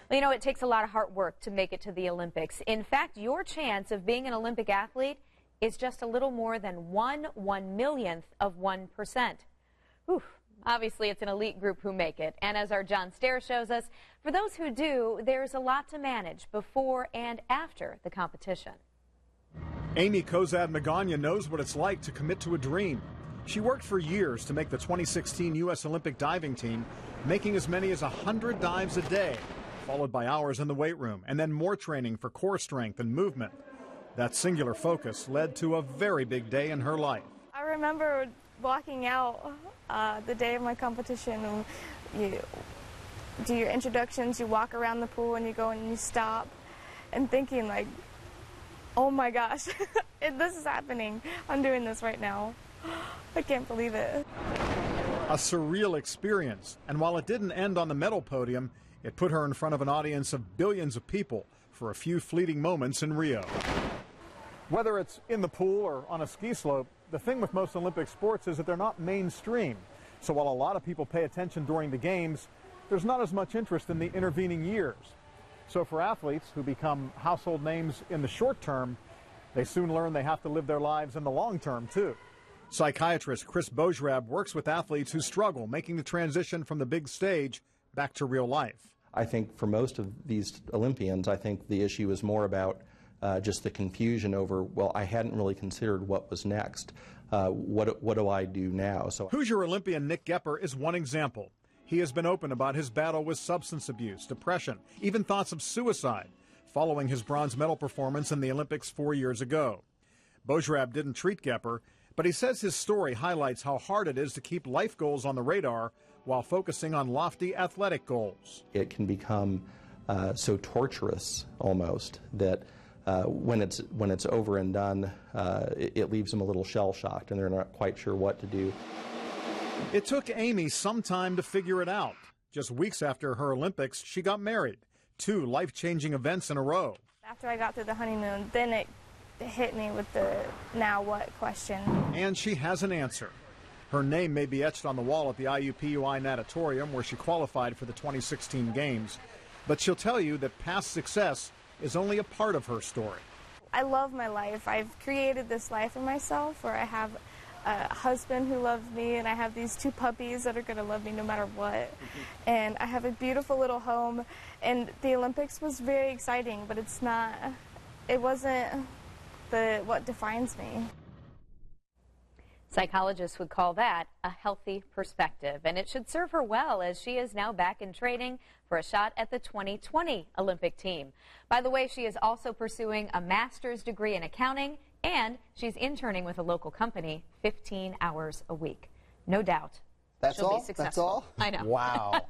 Well, you know, it takes a lot of hard work to make it to the Olympics. In fact, your chance of being an Olympic athlete is just a little more than 1/1,000,000th of 1%. Whew. Obviously, it's an elite group who make it. And as our John Stair shows us, for those who do, there's a lot to manage before and after the competition. Amy Kozad-Magana knows what it's like to commit to a dream. She worked for years to make the 2016 U.S. Olympic diving team, making as many as 100 dives a day, followed by hours in the weight room, and then more training for core strength and movement. That singular focus led to a very big day in her life. I remember walking out the day of my competition, and you do your introductions, you walk around the pool, and you go and you stop, and thinking like, oh my gosh, this is happening. I'm doing this right now. I can't believe it. A surreal experience, and while it didn't end on the medal podium, it put her in front of an audience of billions of people for a few fleeting moments in Rio. Whether it's in the pool or on a ski slope, the thing with most Olympic sports is that they're not mainstream. So while a lot of people pay attention during the games, there's not as much interest in the intervening years. So for athletes who become household names in the short term, they soon learn they have to live their lives in the long term too. Psychiatrist Chris Bojrab works with athletes who struggle making the transition from the big stage back to real life. I think for most of these Olympians, I think the issue is more about just the confusion over, well, I hadn't really considered what was next. What do I do now? So Hoosier Olympian Nick Gepper is one example. He has been open about his battle with substance abuse, depression, even thoughts of suicide, following his bronze medal performance in the Olympics 4 years ago. Bojrab didn't treat Gepper, but he says his story highlights how hard it is to keep life goals on the radar while focusing on lofty athletic goals. It can become so torturous almost that when it's over and done, it leaves them a little shell-shocked and they're not quite sure what to do. It took Amy some time to figure it out. Just weeks after her Olympics, she got married. 2 life-changing events in a row. After I got through the honeymoon, then it hit me with the now what question. And she has an answer. Her name may be etched on the wall at the IUPUI Natatorium where she qualified for the 2016 Games, but she'll tell you that past success is only a part of her story. I love my life. I've created this life for myself where I have a husband who loves me, and I have these 2 puppies that are going to love me no matter what. And I have a beautiful little home, and the Olympics was very exciting, but it wasn't what defines me. Psychologists would call that a healthy perspective, and it should serve her well as she is now back in training for a shot at the 2020 Olympic team. By the way, she is also pursuing a master's degree in accounting, and she's interning with a local company 15 hours a week. No doubt she'll be successful. That's all? I know. Wow.